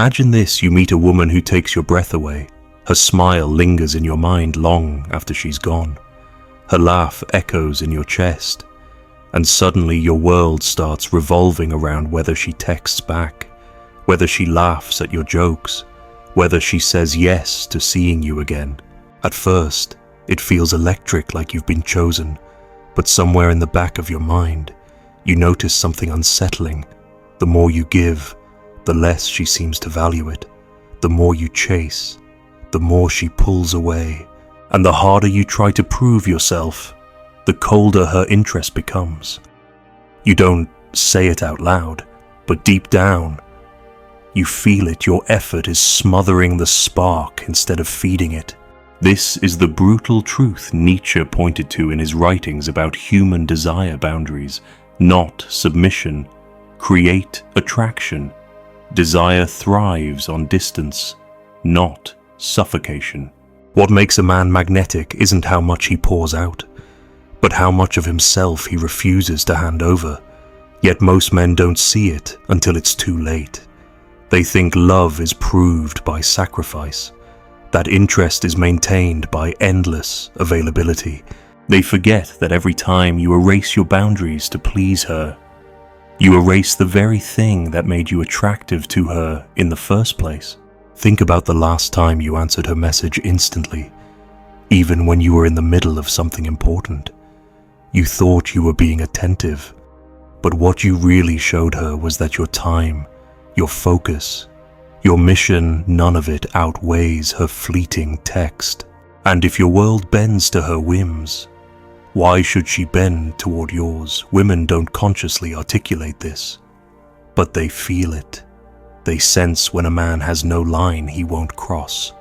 Imagine this: you meet a woman who takes your breath away. Her smile lingers in your mind long after she's gone. Her laugh echoes in your chest. And suddenly your world starts revolving around whether she texts back, whether she laughs at your jokes, whether she says yes to seeing you again. At first, it feels electric, like you've been chosen, but somewhere in the back of your mind, you notice something unsettling. The more you give, the less she seems to value it. The more you chase, the more she pulls away. And the harder you try to prove yourself, the colder her interest becomes. You don't say it out loud, but deep down, you feel it. Your effort is smothering the spark instead of feeding it. This is the brutal truth Nietzsche pointed to in his writings about human desire boundaries. Not submission. Create attraction. Desire thrives on distance, not suffocation. What makes a man magnetic isn't how much he pours out, but how much of himself he refuses to hand over. Yet most men don't see it until it's too late. They think love is proved by sacrifice, that interest is maintained by endless availability. They forget that every time you erase your boundaries to please her, you erase the very thing that made you attractive to her in the first place. Think about the last time you answered her message instantly, even when you were in the middle of something important. You thought you were being attentive, but what you really showed her was that your time, your focus, your mission, none of it outweighs her fleeting text. And if your world bends to her whims, why should she bend toward yours? Women don't consciously articulate this, but they feel it. They sense when a man has no line he won't cross,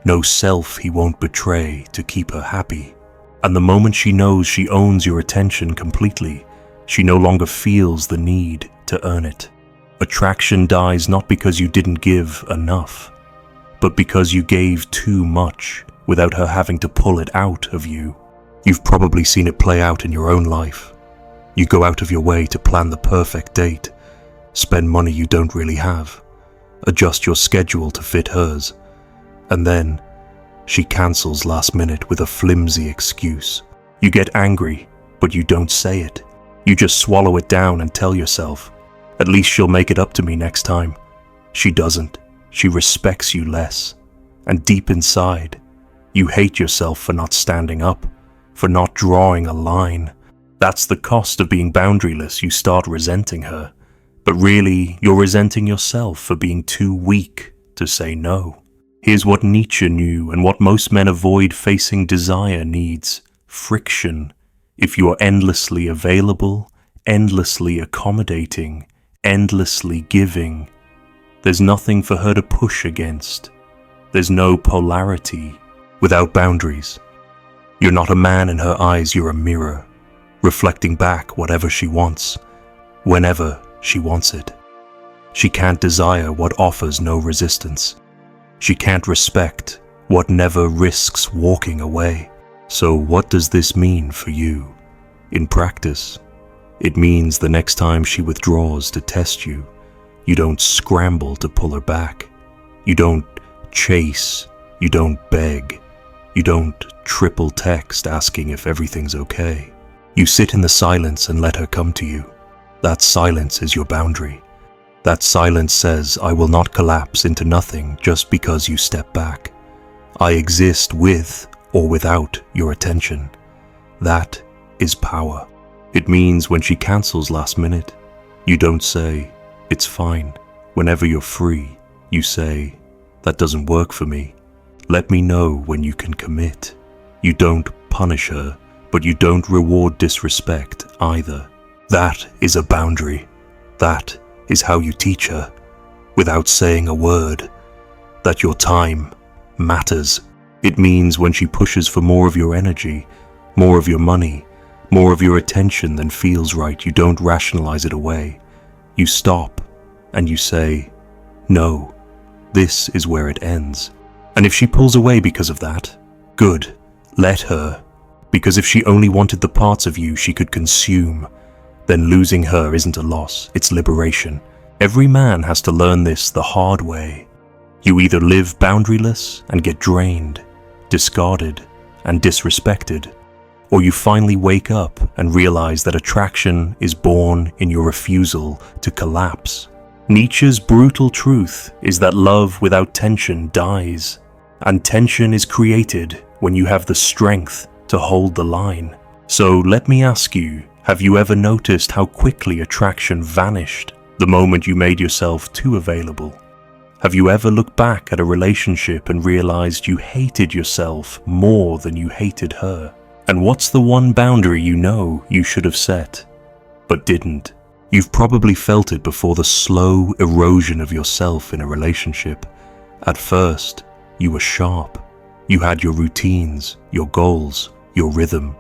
no self he won't betray to keep her happy. And the moment she knows she owns your attention completely, she no longer feels the need to earn it. Attraction dies not because you didn't give enough, but because you gave too much without her having to pull it out of you. You've probably seen it play out in your own life. You go out of your way to plan the perfect date, spend money you don't really have, adjust your schedule to fit hers, and then she cancels last minute with a flimsy excuse. You get angry, but you don't say it. You just swallow it down and tell yourself, at least she'll make it up to me next time. She doesn't. She respects you less. And deep inside, you hate yourself for not standing up, for not drawing a line. That's the cost of being boundaryless. You start resenting her. But really, you're resenting yourself for being too weak to say no. Here's what Nietzsche knew and what most men avoid facing: desire needs friction. If you're endlessly available, endlessly accommodating, endlessly giving, there's nothing for her to push against. There's no polarity. Without boundaries, you're not a man in her eyes, you're a mirror, reflecting back whatever she wants, whenever she wants it. She can't desire what offers no resistance. She can't respect what never risks walking away. So what does this mean for you? In practice, it means the next time she withdraws to test you, you don't scramble to pull her back. You don't chase. You don't beg. You don't triple text asking if everything's okay. You sit in the silence and let her come to you. That silence is your boundary. That silence says, I will not collapse into nothing just because you step back. I exist with or without your attention. That is power. It means when she cancels last minute, you don't say, it's fine. Whenever you're free, you say, that doesn't work for me. Let me know when you can commit. You don't punish her, but you don't reward disrespect either. That is a boundary. That is how you teach her, without saying a word, that your time matters. It means when she pushes for more of your energy, more of your money, more of your attention than feels right, you don't rationalize it away. You stop and you say, no, this is where it ends. And if she pulls away because of that, good, let her. Because if she only wanted the parts of you she could consume, then losing her isn't a loss, it's liberation. Every man has to learn this the hard way. You either live boundaryless and get drained, discarded, and disrespected, or you finally wake up and realize that attraction is born in your refusal to collapse. Nietzsche's brutal truth is that love without tension dies, and tension is created when you have the strength to hold the line. So let me ask you, have you ever noticed how quickly attraction vanished the moment you made yourself too available? Have you ever looked back at a relationship and realized you hated yourself more than you hated her? And what's the one boundary you know you should have set, but didn't? You've probably felt it before, the slow erosion of yourself in a relationship. At first, you were sharp. You had your routines, your goals, your rhythm.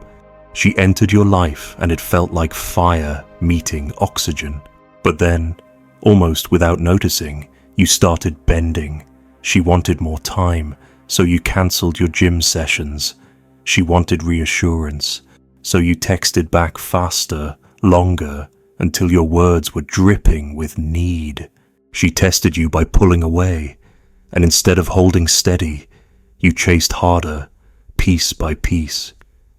She entered your life and it felt like fire meeting oxygen. But then, almost without noticing, you started bending. She wanted more time, so you cancelled your gym sessions. She wanted reassurance, so you texted back faster, longer, until your words were dripping with need. She tested you by pulling away, and instead of holding steady, you chased harder, piece by piece.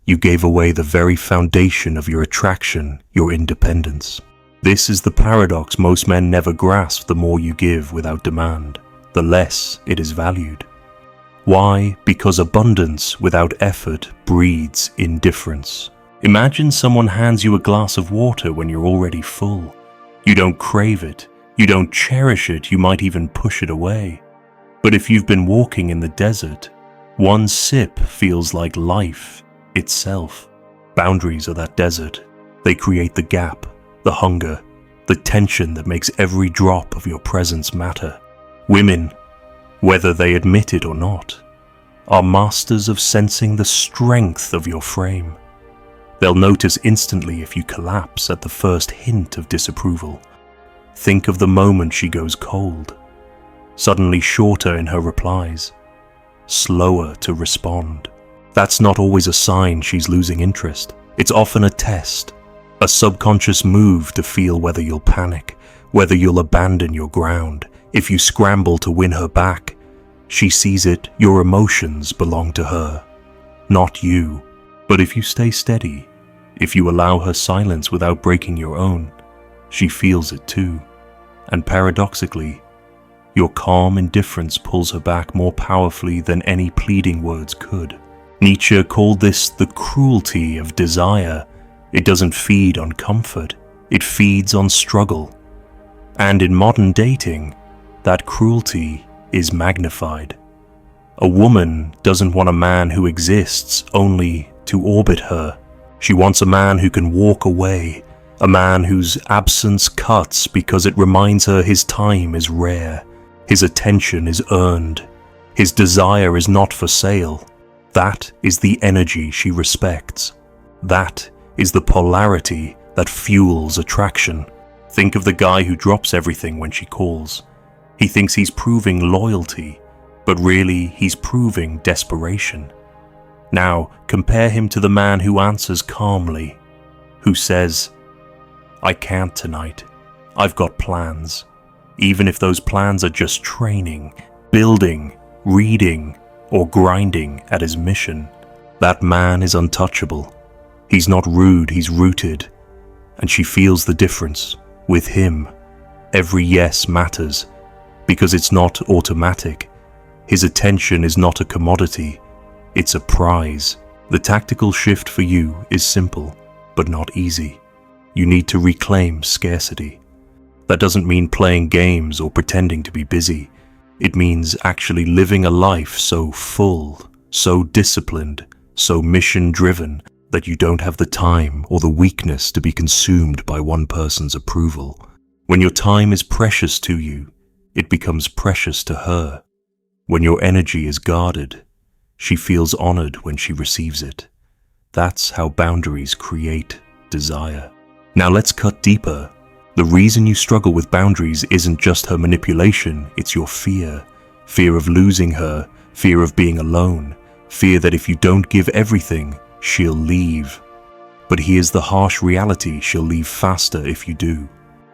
You gave away the very foundation of your attraction, your independence. This is the paradox most men never grasp. The more you give without demand, the less it is valued. Why? Because abundance without effort breeds indifference. Imagine someone hands you a glass of water when you're already full. You don't crave it, you don't cherish it, you might even push it away. But if you've been walking in the desert, one sip feels like life itself. Boundaries are that desert. They create the gap, the hunger, the tension that makes every drop of your presence matter. Women, whether they admit it or not, are masters of sensing the strength of your frame. They'll notice instantly if you collapse at the first hint of disapproval. Think of the moment she goes cold, suddenly shorter in her replies, slower to respond. That's not always a sign she's losing interest. It's often a test, a subconscious move to feel whether you'll panic, whether you'll abandon your ground. If you scramble to win her back, she sees it, your emotions belong to her, not you. But if you stay steady, if you allow her silence without breaking your own, she feels it too. And paradoxically, your calm indifference pulls her back more powerfully than any pleading words could. Nietzsche called this the cruelty of desire. It doesn't feed on comfort, it feeds on struggle. And in modern dating, that cruelty is magnified. A woman doesn't want a man who exists only to orbit her. She wants a man who can walk away, a man whose absence cuts because it reminds her his time is rare, his attention is earned, his desire is not for sale. That is the energy she respects. That is the polarity that fuels attraction. Think of the guy who drops everything when she calls. He thinks he's proving loyalty, but really he's proving desperation. Now, compare him to the man who answers calmly, who says, "I can't tonight. I've got plans." Even if those plans are just training, building, reading, or grinding at his mission, that man is untouchable. He's not rude, he's rooted. And she feels the difference. With him, every yes matters, because it's not automatic. His attention is not a commodity, it's a prize. The tactical shift for you is simple, but not easy. You need to reclaim scarcity. That doesn't mean playing games or pretending to be busy. It means actually living a life so full, so disciplined, so mission-driven that you don't have the time or the weakness to be consumed by one person's approval. When your time is precious to you, it becomes precious to her. When your energy is guarded, she feels honored when she receives it. That's how boundaries create desire. Now let's cut deeper. The reason you struggle with boundaries isn't just her manipulation, it's your fear. Fear of losing her, fear of being alone, fear that if you don't give everything, she'll leave. But here's the harsh reality: she'll leave faster if you do.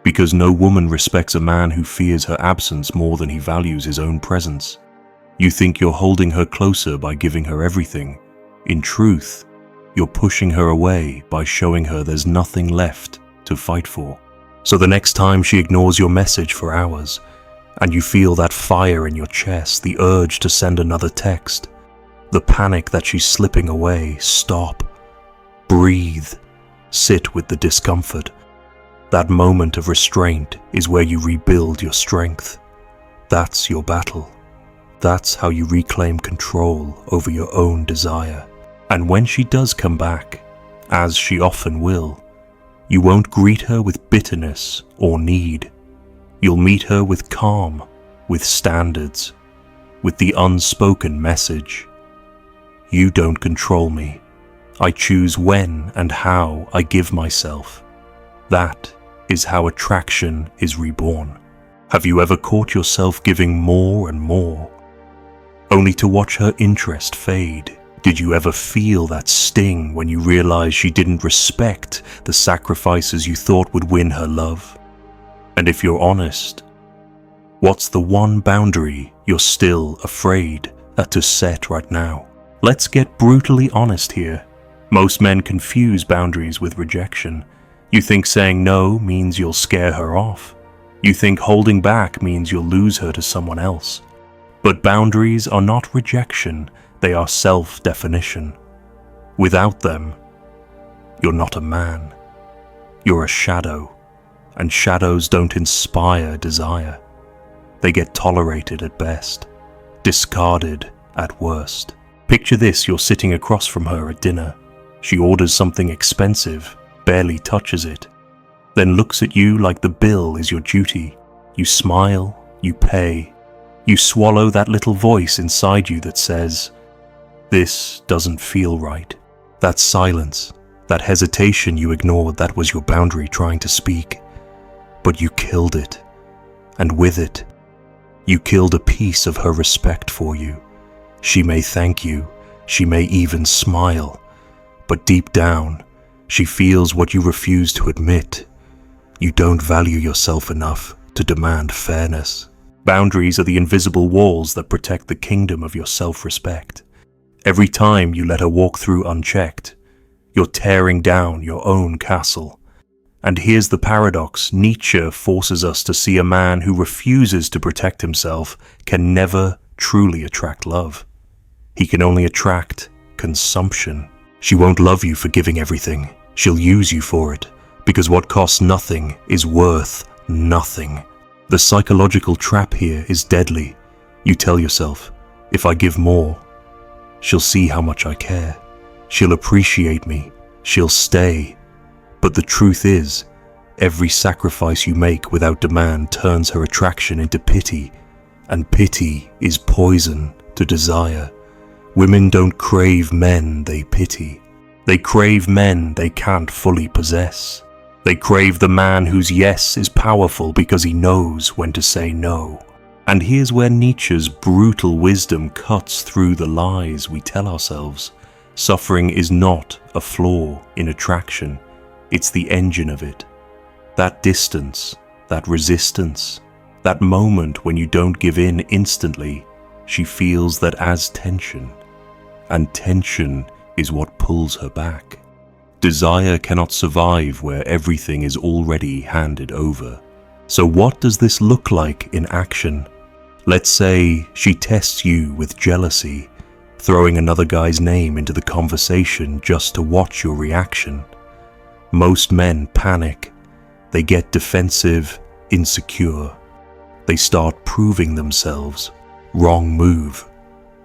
Because no woman respects a man who fears her absence more than he values his own presence. You think you're holding her closer by giving her everything. In truth, you're pushing her away by showing her there's nothing left to fight for. So the next time she ignores your message for hours, and you feel that fire in your chest, the urge to send another text, the panic that she's slipping away, stop, breathe, sit with the discomfort. That moment of restraint is where you rebuild your strength. That's your battle. That's how you reclaim control over your own desire. And when she does come back, as she often will, you won't greet her with bitterness or need. You'll meet her with calm, with standards, with the unspoken message. You don't control me. I choose when and how I give myself. That is how attraction is reborn. Have you ever caught yourself giving more and more, only to watch her interest fade? Did you ever feel that sting when you realized she didn't respect the sacrifices you thought would win her love? And if you're honest, what's the one boundary you're still afraid to set right now? Let's get brutally honest here. Most men confuse boundaries with rejection. You think saying no means you'll scare her off. You think holding back means you'll lose her to someone else. But boundaries are not rejection, they are self-definition. Without them, you're not a man. You're a shadow, and shadows don't inspire desire. They get tolerated at best, discarded at worst. Picture this, you're sitting across from her at dinner. She orders something expensive, barely touches it, then looks at you like the bill is your duty. You smile, you pay, you swallow that little voice inside you that says, "This doesn't feel right." That silence, that hesitation you ignored, that was your boundary trying to speak. But you killed it, and with it, you killed a piece of her respect for you. She may thank you, she may even smile, but deep down, she feels what you refuse to admit. You don't value yourself enough to demand fairness. Boundaries are the invisible walls that protect the kingdom of your self-respect. Every time you let her walk through unchecked, you're tearing down your own castle. And here's the paradox: Nietzsche forces us to see a man who refuses to protect himself can never truly attract love. He can only attract consumption. She won't love you for giving everything. She'll use you for it, because what costs nothing is worth nothing. The psychological trap here is deadly. You tell yourself, if I give more, she'll see how much I care. She'll appreciate me. She'll stay. But the truth is, every sacrifice you make without demand turns her attraction into pity, and pity is poison to desire. Women don't crave men they pity. They crave men they can't fully possess. They crave the man whose yes is powerful because he knows when to say no. And here's where Nietzsche's brutal wisdom cuts through the lies we tell ourselves. Suffering is not a flaw in attraction. It's the engine of it. That distance, that resistance, that moment when you don't give in instantly, she feels that as tension. And tension is what pulls her back. Desire cannot survive where everything is already handed over. So what does this look like in action? Let's say she tests you with jealousy, throwing another guy's name into the conversation just to watch your reaction. Most men panic. They get defensive, insecure. They start proving themselves. Wrong move.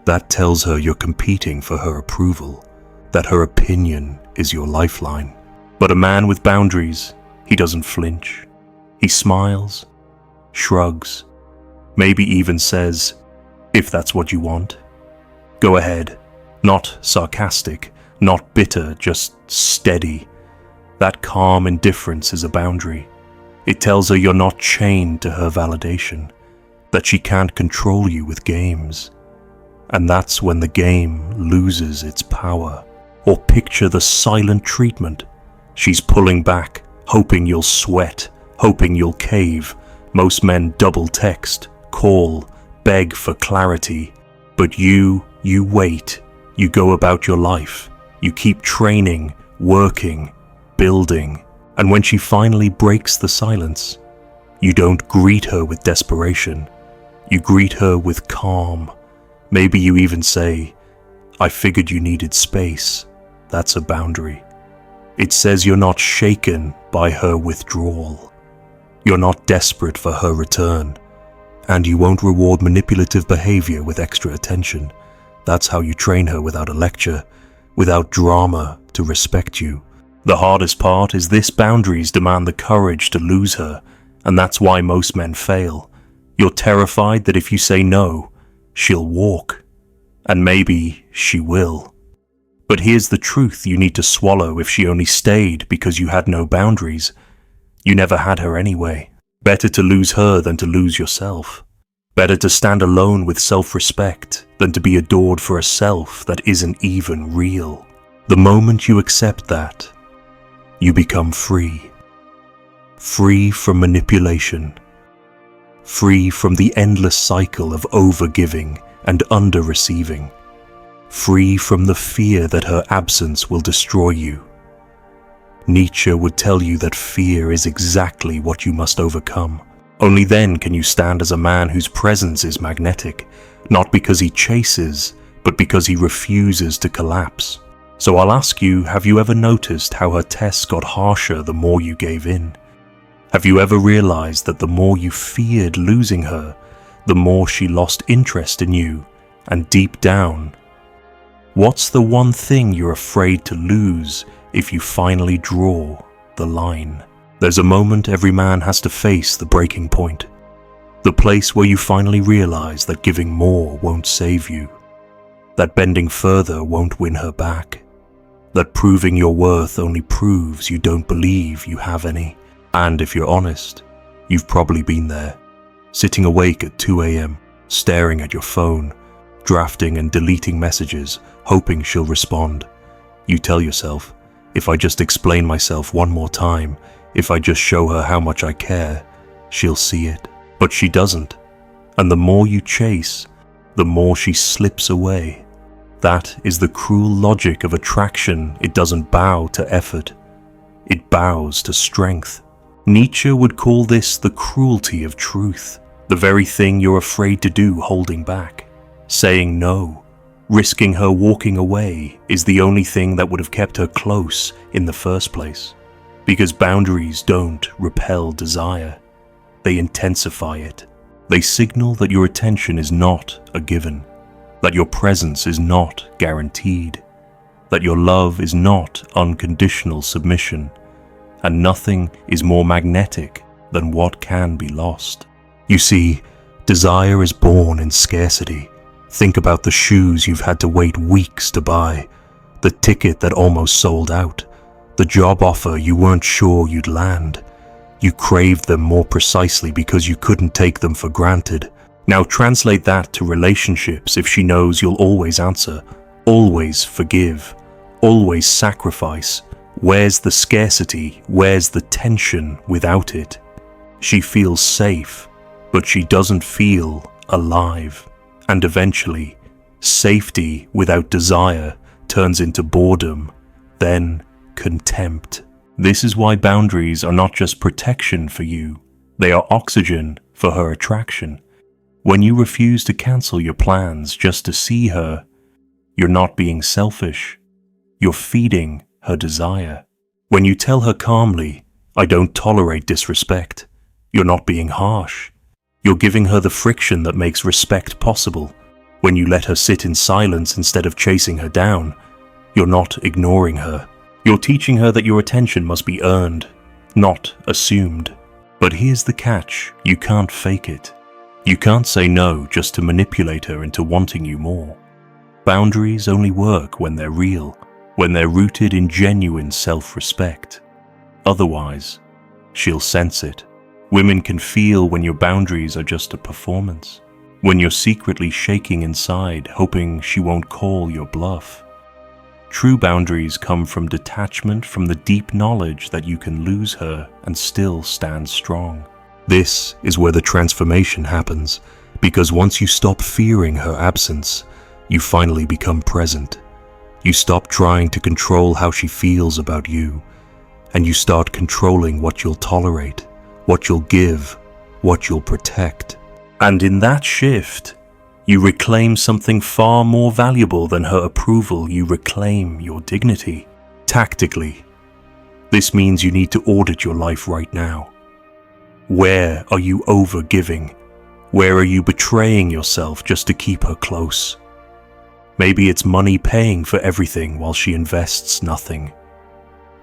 That tells her you're competing for her approval, that her opinion is your lifeline. But a man with boundaries, he doesn't flinch. He smiles, shrugs, maybe even says, "If that's what you want, go ahead." Not sarcastic, not bitter, just steady. That calm indifference is a boundary. It tells her you're not chained to her validation, that she can't control you with games. And that's when the game loses its power. Or picture the silent treatment. She's pulling back, hoping you'll sweat, hoping you'll cave. Most men double text, call, beg for clarity. But you wait. You go about your life. You keep training, working, building. And when she finally breaks the silence, you don't greet her with desperation. You greet her with calm. Maybe you even say, "I figured you needed space." That's a boundary. It says you're not shaken by her withdrawal. You're not desperate for her return. And you won't reward manipulative behavior with extra attention. That's how you train her without a lecture, without drama, to respect you. The hardest part is this: boundaries demand the courage to lose her, and that's why most men fail. You're terrified that if you say no, she'll walk. And maybe she will. But here's the truth you need to swallow if she only stayed because you had no boundaries. You never had her anyway. Better to lose her than to lose yourself. Better to stand alone with self-respect than to be adored for a self that isn't even real. The moment you accept that, you become free. Free from manipulation. Free from the endless cycle of over-giving and under-receiving. Free from the fear that her absence will destroy you. Nietzsche would tell you that fear is exactly what you must overcome. Only then can you stand as a man whose presence is magnetic, not because he chases, but because he refuses to collapse. So I'll ask you, have you ever noticed how her tests got harsher the more you gave in? Have you ever realized that the more you feared losing her, the more she lost interest in you? And deep down, what's the one thing you're afraid to lose if you finally draw the line? There's a moment every man has to face, the breaking point. The place where you finally realize that giving more won't save you. That bending further won't win her back. That proving your worth only proves you don't believe you have any. And if you're honest, you've probably been there, sitting awake at 2 a.m., staring at your phone, drafting and deleting messages, hoping she'll respond. You tell yourself, if I just explain myself one more time, if I just show her how much I care, she'll see it. But she doesn't. And the more you chase, the more she slips away. That is the cruel logic of attraction. It doesn't bow to effort. It bows to strength. Nietzsche would call this the cruelty of truth, the very thing you're afraid to do, holding back. Saying no, risking her walking away, is the only thing that would have kept her close in the first place. Because boundaries don't repel desire, they intensify it. They signal that your attention is not a given, that your presence is not guaranteed, that your love is not unconditional submission, and nothing is more magnetic than what can be lost. You see, desire is born in scarcity. Think about the shoes you've had to wait weeks to buy, the ticket that almost sold out, the job offer you weren't sure you'd land. You craved them more precisely because you couldn't take them for granted. Now translate that to relationships. If she knows you'll always answer, always forgive, always sacrifice, where's the scarcity? Where's the tension without it? She feels safe, but she doesn't feel alive. And eventually, safety without desire turns into boredom, then contempt. This is why boundaries are not just protection for you, they are oxygen for her attraction. When you refuse to cancel your plans just to see her, you're not being selfish, you're feeding her desire. When you tell her calmly, I don't tolerate disrespect, you're not being harsh. You're giving her the friction that makes respect possible. When you let her sit in silence instead of chasing her down, you're not ignoring her. You're teaching her that your attention must be earned, not assumed. But here's the catch, you can't fake it. You can't say no just to manipulate her into wanting you more. Boundaries only work when they're real, when they're rooted in genuine self-respect. Otherwise, she'll sense it. Women can feel when your boundaries are just a performance, when you're secretly shaking inside, hoping she won't call your bluff. True boundaries come from detachment from the deep knowledge that you can lose her and still stand strong. This is where the transformation happens, because once you stop fearing her absence, you finally become present. You stop trying to control how she feels about you, and you start controlling what you'll tolerate, what you'll give, what you'll protect. And in that shift, you reclaim something far more valuable than her approval. You reclaim your dignity. Tactically, this means you need to audit your life right now. Where are you over-giving? Where are you betraying yourself just to keep her close? Maybe it's money paying for everything while she invests nothing.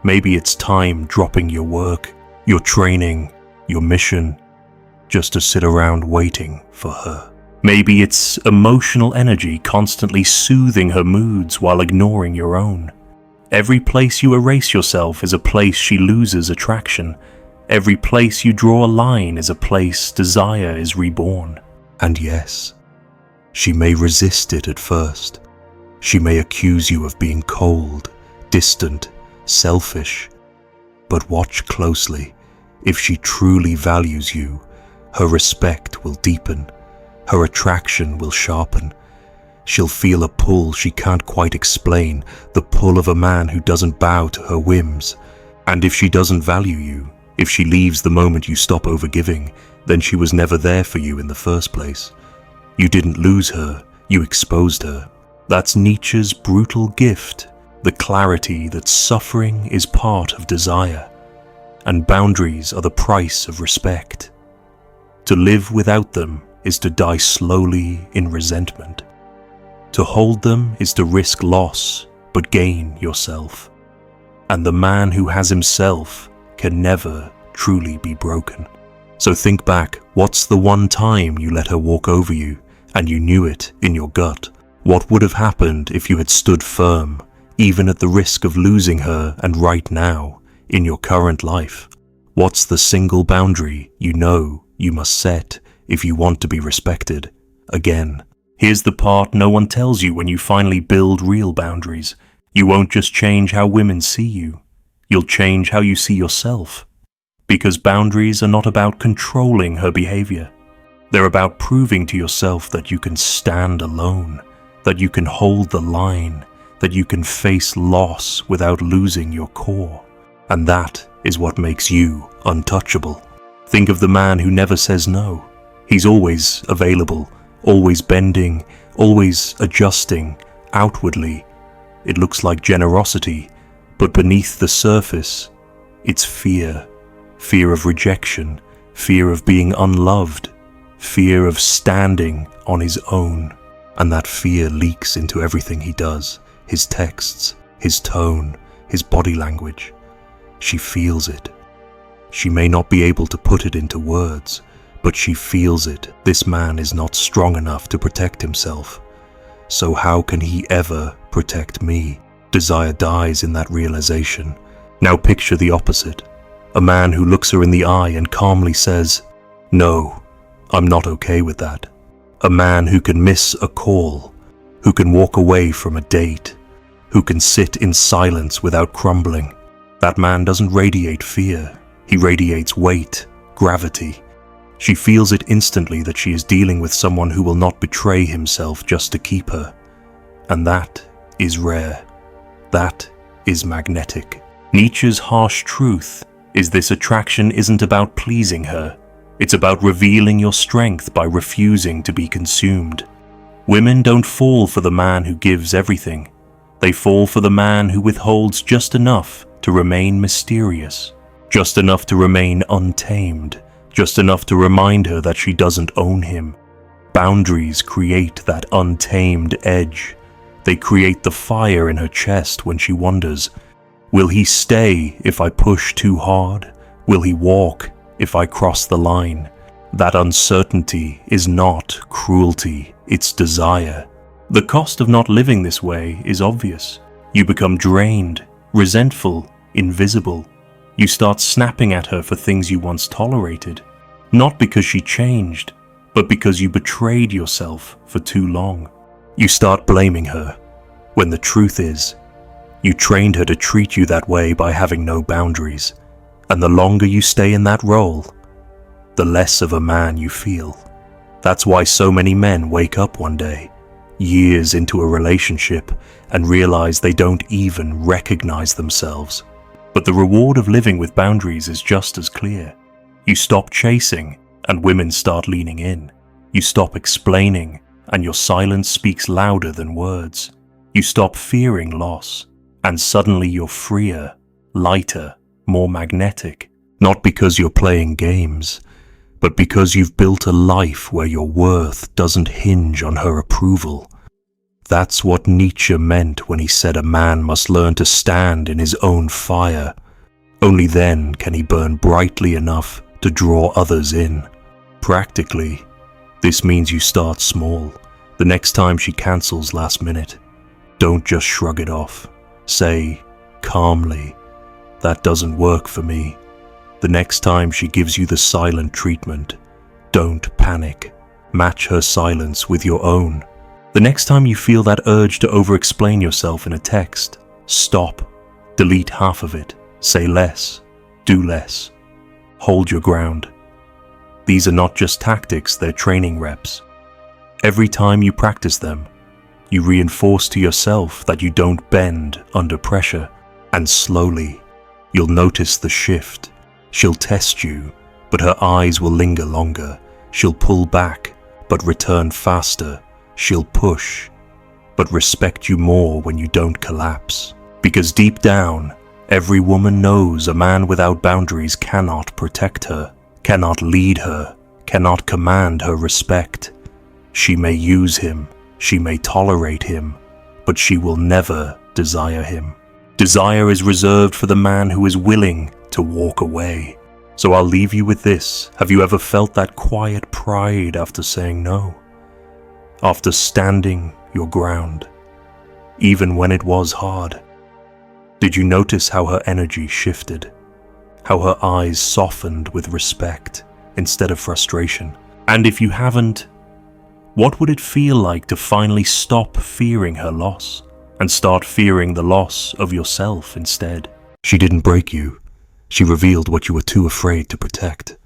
Maybe it's time dropping your work, your training, your mission, just to sit around waiting for her. Maybe it's emotional energy constantly soothing her moods while ignoring your own. Every place you erase yourself is a place she loses attraction. Every place you draw a line is a place desire is reborn. And yes, she may resist it at first. She may accuse you of being cold, distant, selfish. But watch closely. If she truly values you, her respect will deepen. Her attraction will sharpen. She'll feel a pull she can't quite explain, the pull of a man who doesn't bow to her whims. And if she doesn't value you, if she leaves the moment you stop overgiving, then she was never there for you in the first place. You didn't lose her, you exposed her. That's Nietzsche's brutal gift, the clarity that suffering is part of desire, and boundaries are the price of respect. To live without them is to die slowly in resentment. To hold them is to risk loss, but gain yourself. And the man who has himself can never truly be broken. So think back, what's the one time you let her walk over you, and you knew it in your gut? What would have happened if you had stood firm, even at the risk of losing her and right now, in your current life? What's the single boundary you know you must set if you want to be respected? Again, here's the part no one tells you when you finally build real boundaries. You won't just change how women see you. You'll change how you see yourself. Because boundaries are not about controlling her behavior. They're about proving to yourself that you can stand alone, that you can hold the line, that you can face loss without losing your core. And that is what makes you untouchable. Think of the man who never says no. He's always available, always bending, always adjusting. Outwardly, it looks like generosity, but beneath the surface, it's fear. Fear of rejection, fear of being unloved, fear of standing on his own. And that fear leaks into everything he does, his texts, his tone, his body language. She feels it. She may not be able to put it into words, but she feels it. This man is not strong enough to protect himself. So how can he ever protect me? Desire dies in that realization. Now picture the opposite. A man who looks her in the eye and calmly says, "No, I'm not okay with that." A man who can miss a call, who can walk away from a date, who can sit in silence without crumbling. That man doesn't radiate fear. He radiates weight, gravity. She feels it instantly that she is dealing with someone who will not betray himself just to keep her. And that is rare. That is magnetic. Nietzsche's harsh truth is this: attraction isn't about pleasing her. It's about revealing your strength by refusing to be consumed. Women don't fall for the man who gives everything. They fall for the man who withholds just enough to remain mysterious, just enough to remain untamed, just enough to remind her that she doesn't own him. Boundaries create that untamed edge. They create the fire in her chest when she wonders, will he stay if I push too hard? Will he walk if I cross the line? That uncertainty is not cruelty, it's desire. The cost of not living this way is obvious. You become drained, resentful, invisible. You start snapping at her for things you once tolerated, not because she changed, but because you betrayed yourself for too long. You start blaming her, when the truth is, You trained her to treat you that way by having no boundaries, and the longer you stay in that role, the less of a man you feel. That's why so many men wake up one day, years into a relationship, and realize they don't even recognize themselves. But the reward of living with boundaries is just as clear. You stop chasing, and women start leaning in. You stop explaining, and your silence speaks louder than words. You stop fearing loss, and suddenly you're freer, lighter, more magnetic. Not because you're playing games, but because you've built a life where your worth doesn't hinge on her approval. That's what Nietzsche meant when he said a man must learn to stand in his own fire. Only then can he burn brightly enough to draw others in. Practically, this means you start small. The next time she cancels last minute, don't just shrug it off. Say, calmly, that doesn't work for me. The next time she gives you the silent treatment, don't panic. Match her silence with your own. The next time you feel that urge to over-explain yourself in a text, stop. Delete half of it. Say less. Do less. Hold your ground. These are not just tactics, they're training reps. Every time you practice them, you reinforce to yourself that you don't bend under pressure, and slowly, you'll notice the shift. She'll test you, but her eyes will linger longer. She'll pull back, but return faster. She'll push, but respect you more when you don't collapse. Because deep down, every woman knows a man without boundaries cannot protect her, cannot lead her, cannot command her respect. She may use him, she may tolerate him, but she will never desire him. Desire is reserved for the man who is willing to walk away. So I'll leave you with this. Have you ever felt that quiet pride after saying no? After standing your ground, even when it was hard? Did you notice how her energy shifted? How her eyes softened with respect instead of frustration? And if you haven't, what would it feel like to finally stop fearing her loss and start fearing the loss of yourself instead? She didn't break you. She revealed what you were too afraid to protect.